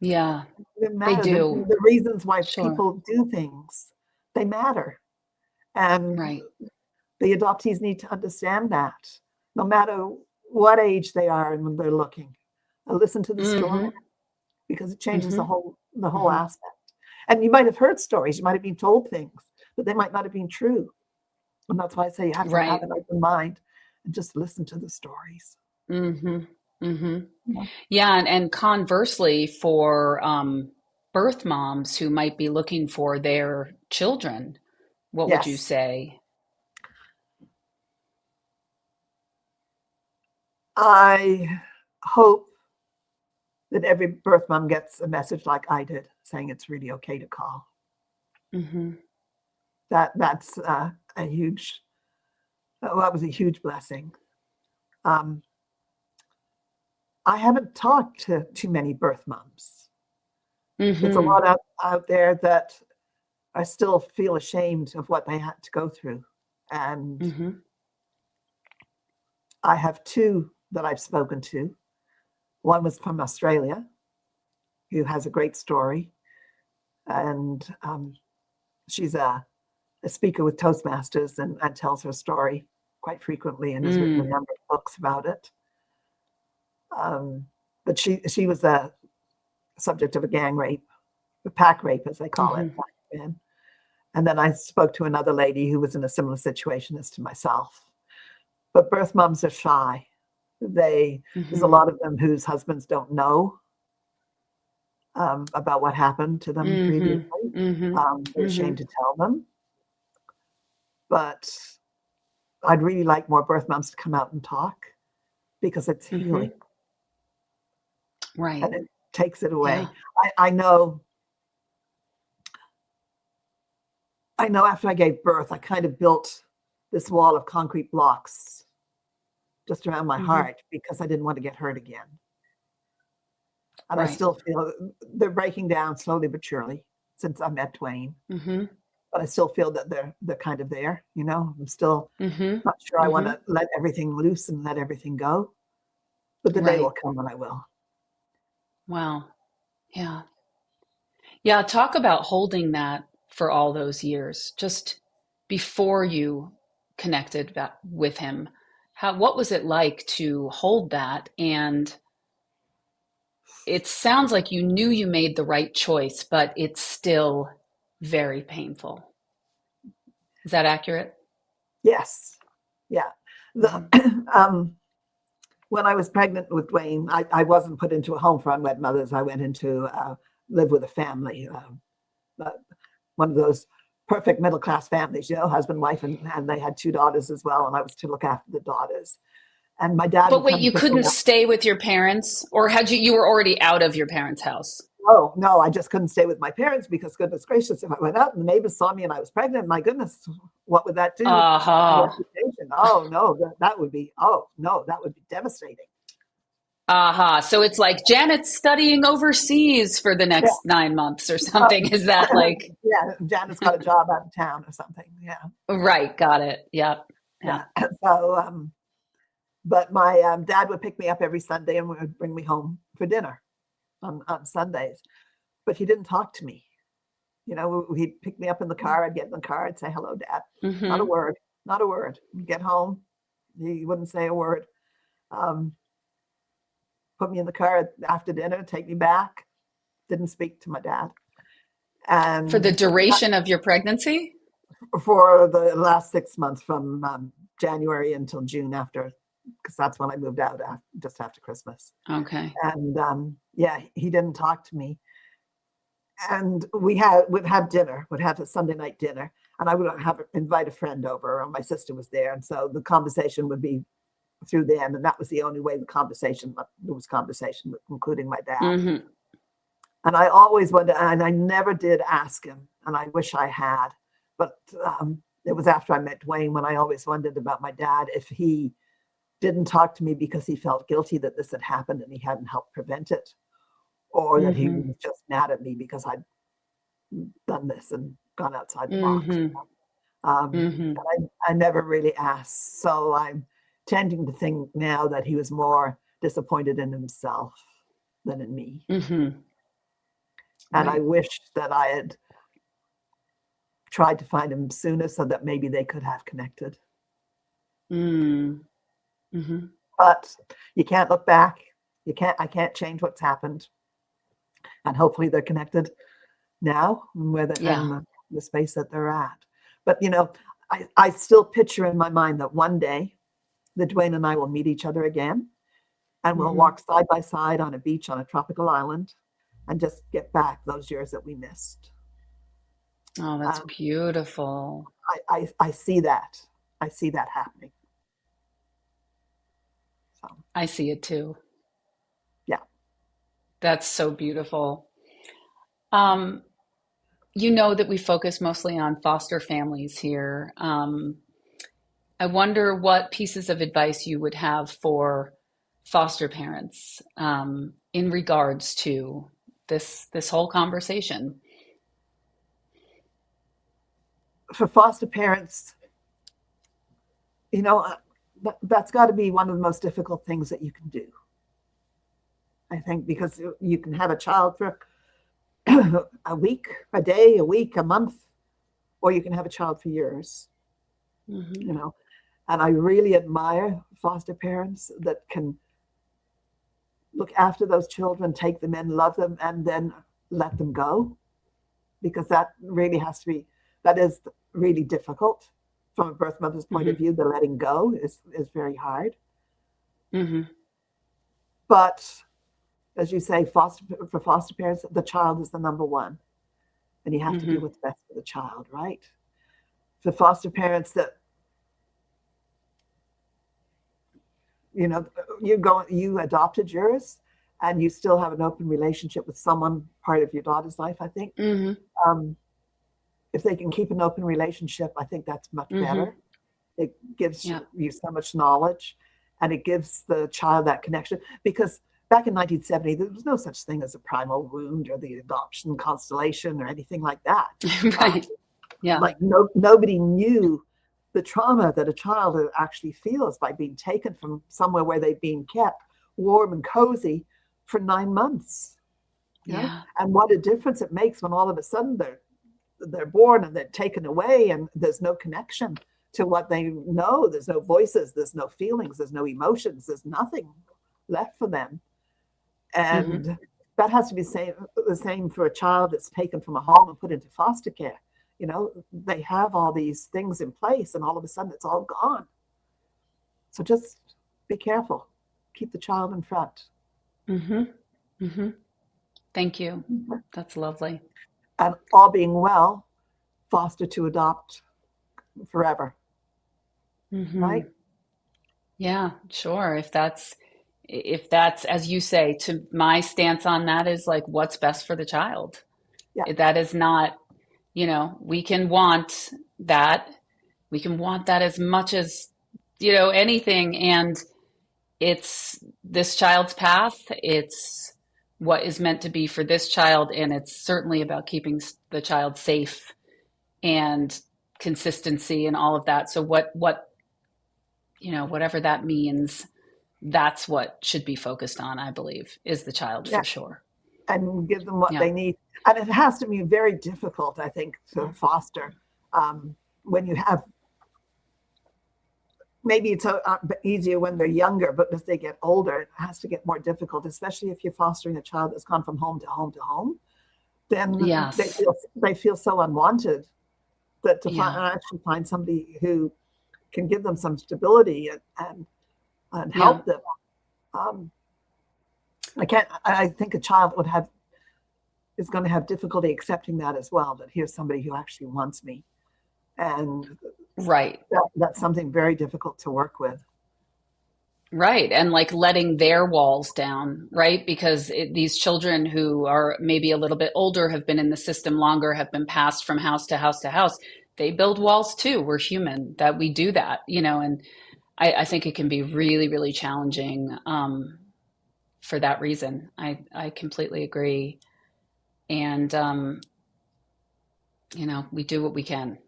Speaker 1: Yeah,
Speaker 2: They
Speaker 1: they
Speaker 2: matter.
Speaker 1: do.
Speaker 2: The reasons why
Speaker 1: Sure.
Speaker 2: people do things, they matter. And
Speaker 1: Right.
Speaker 2: the adoptees need to understand that, no matter what age they are and when they're looking. Listen to the story,
Speaker 1: Mm-hmm.
Speaker 2: because it changes the
Speaker 1: Mm-hmm.
Speaker 2: whole
Speaker 1: Mm-hmm.
Speaker 2: aspect. And you might have heard stories, you might have been told things, but they might not have been true. And that's why I say you have to have
Speaker 1: Right.
Speaker 2: an open mind and just listen to the stories.
Speaker 1: Mm-hmm. Mm-hmm.
Speaker 2: Yeah.
Speaker 1: Yeah, and conversely, for birth moms who might be looking for their children, what would you
Speaker 2: Yes,
Speaker 1: say?
Speaker 2: I hope that every birth mom gets a message like I did, saying it's really okay to call.
Speaker 1: Mm-hmm.
Speaker 2: That's a huge. That was a huge blessing. Um, I haven't talked to too many birth moms. There's a
Speaker 1: Mm-hmm.
Speaker 2: lot out there that I still feel ashamed of what they had to go through, and
Speaker 1: Mm-hmm.
Speaker 2: I have 2 that I've spoken to. One was from Australia, who has a great story, and she's a speaker with Toastmasters, and tells her story quite frequently, and has written a
Speaker 1: Mm.
Speaker 2: number of books about it. Um, but she was a subject of a gang rape, a pack rape, as they call it
Speaker 1: Mm-hmm.
Speaker 2: back then. And then I spoke to another lady who was in a similar situation as to myself. But birth moms are shy. There's a
Speaker 1: Mm-hmm.
Speaker 2: lot of them whose husbands don't know about what happened to them
Speaker 1: Mm-hmm.
Speaker 2: previously.
Speaker 1: Mm-hmm.
Speaker 2: They're
Speaker 1: Mm-hmm.
Speaker 2: ashamed to tell them. But I'd really like more birth moms to come out and talk, because it's
Speaker 1: Mm-hmm.
Speaker 2: healing
Speaker 1: Right.
Speaker 2: and it takes it
Speaker 1: Yeah.
Speaker 2: away. I know. I know after I gave birth, I kind of built this wall of concrete blocks just around my
Speaker 1: Mm-hmm.
Speaker 2: heart, because I didn't want to get hurt again. And I
Speaker 1: Right.
Speaker 2: still feel they're breaking down slowly but surely since I met Dwayne.
Speaker 1: Mm-hmm.
Speaker 2: But I still feel that they're kind of there. I'm still
Speaker 1: Mm-hmm.
Speaker 2: not sure I want
Speaker 1: Mm-hmm.
Speaker 2: to let everything loose and let everything go. But the day will
Speaker 1: Right.
Speaker 2: come when I will.
Speaker 1: Wow. Yeah. Yeah. Talk about holding that for all those years, just before you connected with him. What was it like to hold that? And it sounds like you knew you made the right choice, but it's still very painful. Is that accurate?
Speaker 2: Yes. Yeah. The
Speaker 1: Mm-hmm.
Speaker 2: When I was pregnant with Dwayne, I wasn't put into a home for unwed mothers. I went into live with a family, uh, one of those perfect middle class families, husband, wife, and they had 2 daughters as well. And I was to look after the daughters. And my dad
Speaker 1: But
Speaker 2: would
Speaker 1: wait,
Speaker 2: come
Speaker 1: you
Speaker 2: pick me
Speaker 1: couldn't
Speaker 2: up.
Speaker 1: stay with your parents, or you were already out of your parents' house?
Speaker 2: Oh, no, I just couldn't stay with my parents, because goodness gracious, if I went out and the neighbors saw me and I was pregnant, my goodness, what would that do to my
Speaker 1: Uh-huh.
Speaker 2: reputation? Oh, no, that would be, oh, no, that would be devastating.
Speaker 1: Uh-huh. So it's like Janet's studying overseas for the
Speaker 2: Yeah.
Speaker 1: next 9 months or
Speaker 2: Uh,
Speaker 1: something. Is that like,
Speaker 2: yeah, Janet's got a job out of town or something. Yeah.
Speaker 1: right, got it. Yep. Yeah.
Speaker 2: Yeah. So, but my dad would pick me up every Sunday and would bring me home for dinner on Sundays. But he didn't talk to me. He'd pick me up in the car. I'd get in the car. I'd say, "Hello, Dad." Not a
Speaker 1: Mm-hmm.
Speaker 2: word. Not a word. Get home. He wouldn't say a word. Um, put me in the car after dinner, take me back. Didn't speak to my dad.
Speaker 1: For the
Speaker 2: And
Speaker 1: duration of your pregnancy?
Speaker 2: for the last 6 months, from January until June, because that's when I moved out just after Christmas.
Speaker 1: Okay.
Speaker 2: And yeah, he didn't talk to me. And would have dinner, would have a Sunday night dinner, and I would invite a friend over, or my sister was there, and so the conversation would be through them, and that was the only way there was conversation, including my dad.
Speaker 1: Mm-hmm.
Speaker 2: And I always wondered, and I never did ask him, and I wish I had, but it was after I met Dwayne when I always wondered about my dad, if he didn't talk to me because he felt guilty that this had happened and he hadn't helped prevent it, or that he
Speaker 1: Mm-hmm.
Speaker 2: was just mad at me because I'd done this and gone outside the box.
Speaker 1: Mm-hmm. Mm-hmm.
Speaker 2: And I never really asked. So I'm tending to think now that he was more disappointed in himself than in me.
Speaker 1: Mm-hmm.
Speaker 2: And I
Speaker 1: Right.
Speaker 2: wish that I had tried to find him sooner so that maybe they could have connected.
Speaker 1: Mm. Mm-hmm.
Speaker 2: But you can't look back. I can't change what's happened. And hopefully they're connected now
Speaker 1: Yeah.
Speaker 2: in the space that they're at. But, I still picture in my mind that one day that Dwayne and I will meet each other again, and we'll
Speaker 1: Mm-hmm.
Speaker 2: walk side by side on a beach on a tropical island and just get back those years that we missed.
Speaker 1: Oh, that's
Speaker 2: Um,
Speaker 1: beautiful.
Speaker 2: I see that. I see that happening. So,
Speaker 1: I see it too.
Speaker 2: yeah.
Speaker 1: That's so beautiful. Um, you know that we focus mostly on foster families here. I wonder what pieces of advice you would have for foster parents in regards to this whole conversation.
Speaker 2: For foster parents, that's got to be one of the most difficult things that you can do. I think because you can have a child for a week, a day, a week, a month, or you can have a child for years.
Speaker 1: Mm-hmm.
Speaker 2: And I really admire foster parents that can look after those children, take them in, love them, and then let them go, because that is really difficult from a birth mother's point of
Speaker 1: Mm-hmm.
Speaker 2: view. The letting go is very hard.
Speaker 1: Mm-hmm.
Speaker 2: But as you say, for foster parents, the child is the number one, and you have to do
Speaker 1: Mm-hmm.
Speaker 2: what's best for the child, right? For foster parents that you adopted yours, and you still have an open relationship with someone part of your daughter's life. I think
Speaker 1: Mm-hmm.
Speaker 2: um, if they can keep an open relationship, I think that's much
Speaker 1: Mm-hmm.
Speaker 2: better. It gives
Speaker 1: Yeah.
Speaker 2: you so much knowledge, and it gives the child that connection. Because back in 1970, there was no such thing as a primal wound or the adoption constellation or anything like that.
Speaker 1: Right. Yeah.
Speaker 2: Like nobody knew the trauma that a child actually feels by being taken from somewhere where they've been kept warm and cozy for 9 months.
Speaker 1: Yeah.
Speaker 2: And what a difference it makes when all of a sudden they're born and they're taken away, and there's no connection to what they know. There's no voices, there's no feelings, there's no emotions, there's nothing left for them.
Speaker 1: Mm-hmm.
Speaker 2: And that has to be the same for a child that's taken from a home and put into foster care. They have all these things in place, and all of a sudden it's all gone. So just be careful. Keep the child in front.
Speaker 1: Mm-hmm. Mm-hmm. Thank you. That's lovely.
Speaker 2: And all being well, foster to adopt forever,
Speaker 1: Mm-hmm.
Speaker 2: right?
Speaker 1: Yeah, sure. If that's, as you say, to my stance on that is like what's best for the child.
Speaker 2: Yeah,
Speaker 1: That is not, we can want that. We can want that as much as, anything. And it's this child's path. It's what is meant to be for this child. And it's certainly about keeping the child safe and consistency and all of that. So whatever that means, that's what should be focused on, I believe, is the child
Speaker 2: yeah.
Speaker 1: for sure.
Speaker 2: And give them what
Speaker 1: Yeah.
Speaker 2: they need. And it has to be very difficult, I think, to foster when you have. Maybe it's easier when they're younger, but as they get older, it has to get more difficult, especially if you're fostering a child that's gone from home to home to home. Then
Speaker 1: Yes.
Speaker 2: they feel so unwanted that to
Speaker 1: Yeah.
Speaker 2: actually find somebody who can give them some stability and
Speaker 1: Yeah.
Speaker 2: help them. Um, I think a child is going to have difficulty accepting that as well, that here's somebody who actually wants me. And
Speaker 1: Right.
Speaker 2: that's something very difficult to work with.
Speaker 1: Right. And like letting their walls down, right? Because these children who are maybe a little bit older, have been in the system longer, have been passed from house to house to house. They build walls too. We're human, that we do that, and I think it can be really, really challenging for that reason. I completely agree. And, we do what we can.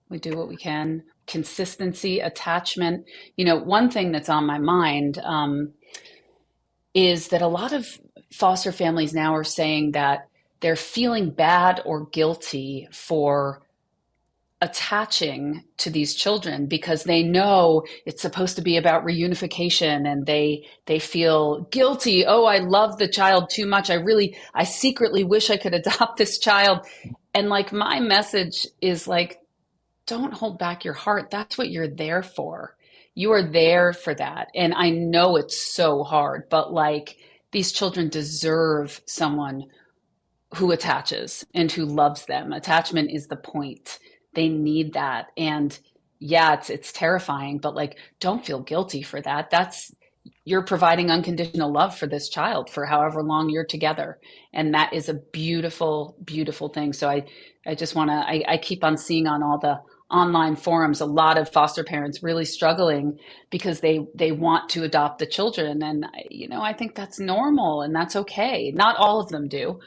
Speaker 1: We do what we can. Consistency, attachment. One thing that's on my mind is that a lot of foster families now are saying that they're feeling bad or guilty for attaching to these children because they know it's supposed to be about reunification, and they feel guilty. Oh, I love the child too much. I secretly wish I could adopt this child. And like my message is like, don't hold back your heart. That's what you're there for. You are there for that. And I know it's so hard, but like these children deserve someone who attaches and who loves them. Attachment is the point. They need that. And yeah, it's terrifying, but like don't feel guilty for that. That's You're providing unconditional love for this child for however long you're together. And that is a beautiful, beautiful thing. So I just want to, I keep on seeing on all the online forums, a lot of foster parents really struggling because they want to adopt the children. And, I think that's normal and that's okay. Not all of them do,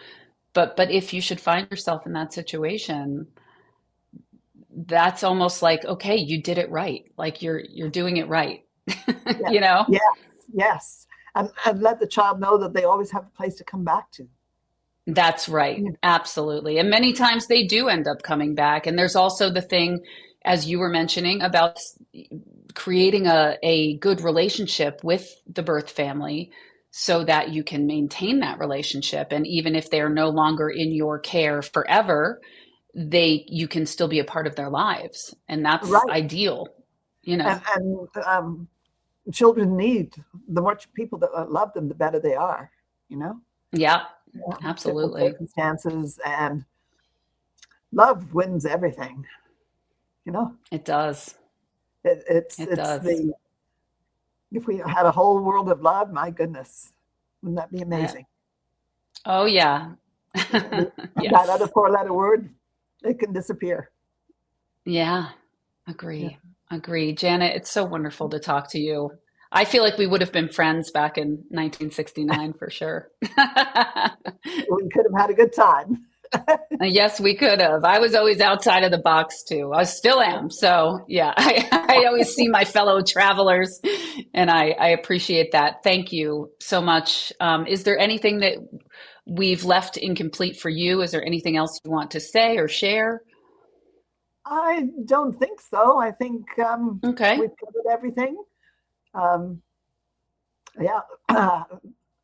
Speaker 1: but if you should find yourself in that situation, that's almost like, okay, you did it right. Like you're doing it right.
Speaker 2: Yeah.
Speaker 1: you know?
Speaker 2: Yes. Yes. And let the child know that they always have a place to come back to.
Speaker 1: That's right.
Speaker 2: Yeah.
Speaker 1: Absolutely. And many times they do end up coming back. And there's also the thing, as you were mentioning, about creating a good relationship with the birth family so that you can maintain that relationship. And even if they're no longer in your care forever, you can still be a part of their lives. And that's
Speaker 2: Right.
Speaker 1: ideal, you know.
Speaker 2: And children need, the more people that love them, the better they are, you know?
Speaker 1: Yeah,
Speaker 2: Yeah. Different
Speaker 1: absolutely.
Speaker 2: circumstances, and love wins everything, you know?
Speaker 1: It does. It
Speaker 2: It's
Speaker 1: does.
Speaker 2: the, if we had a whole world of love, my goodness, wouldn't that be
Speaker 1: Uh,
Speaker 2: amazing?
Speaker 1: oh, yeah.
Speaker 2: That other
Speaker 1: Yes.
Speaker 2: four-letter word, it can disappear.
Speaker 1: Yeah.
Speaker 2: Yeah.
Speaker 1: Agree. Agree. Janet, it's so wonderful to talk to you. I feel like we would have been friends back in 1969 for sure.
Speaker 2: We could have had a good time.
Speaker 1: Yes, we could have. I was always outside of the box too. I still am. So, yeah, I always see my fellow travelers and I appreciate that. Thank you so much. Is there anything that we've left incomplete for you? Is there anything else you want to say or share?
Speaker 2: I don't think so. I think
Speaker 1: Okay.
Speaker 2: we've covered everything. Um, yeah,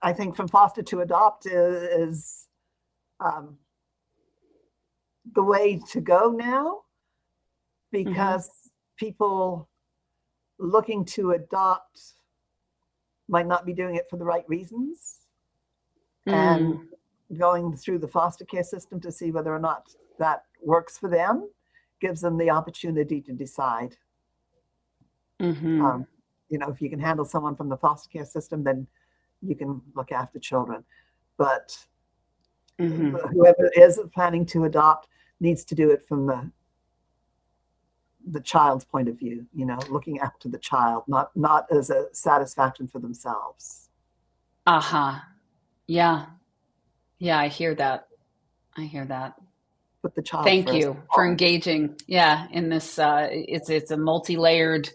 Speaker 2: I think from foster to adopt is um, the way to go now,
Speaker 1: Hmm.
Speaker 2: because people looking to adopt might not be doing it for the right reasons, and
Speaker 1: Mm.
Speaker 2: going through the foster care system to see whether or not that works for them gives them the opportunity to decide.
Speaker 1: Hmm.
Speaker 2: Um, if you can handle someone from the foster care system, then you can look after children. But
Speaker 1: Hmm.
Speaker 2: whoever is planning to adopt needs to do it from the child's point of view, looking after the child, not as a satisfaction for themselves.
Speaker 1: Uh-huh. Yeah. Yeah, I hear that. I hear that.
Speaker 2: Put the child
Speaker 1: Thank
Speaker 2: first.
Speaker 1: you for engaging. Yeah, in this it's a multi-layered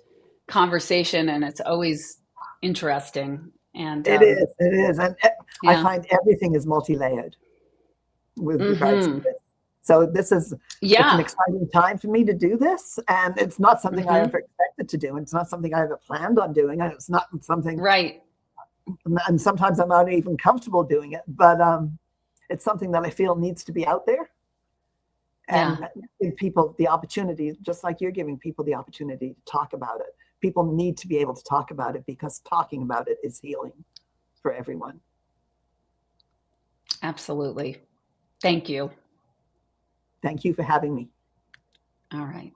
Speaker 1: conversation and it's always interesting. And
Speaker 2: It is. And I
Speaker 1: yeah.
Speaker 2: find everything is multi-layered with regards to
Speaker 1: Hmm.
Speaker 2: this. So it's an
Speaker 1: Yeah.
Speaker 2: exciting time for me to do this. And it's not something I
Speaker 1: Hmm.
Speaker 2: ever expected to do. It's not something I ever planned on doing. And it's not something,
Speaker 1: Right.
Speaker 2: and sometimes I'm not even comfortable doing it, but it's something that I feel needs to be out there
Speaker 1: Yeah.
Speaker 2: and give people the opportunity, just like you're giving people the opportunity to talk about it. People need to be able to talk about it because talking about it is healing for everyone.
Speaker 1: Absolutely. Thank you.
Speaker 2: Thank you for having me.
Speaker 1: All right.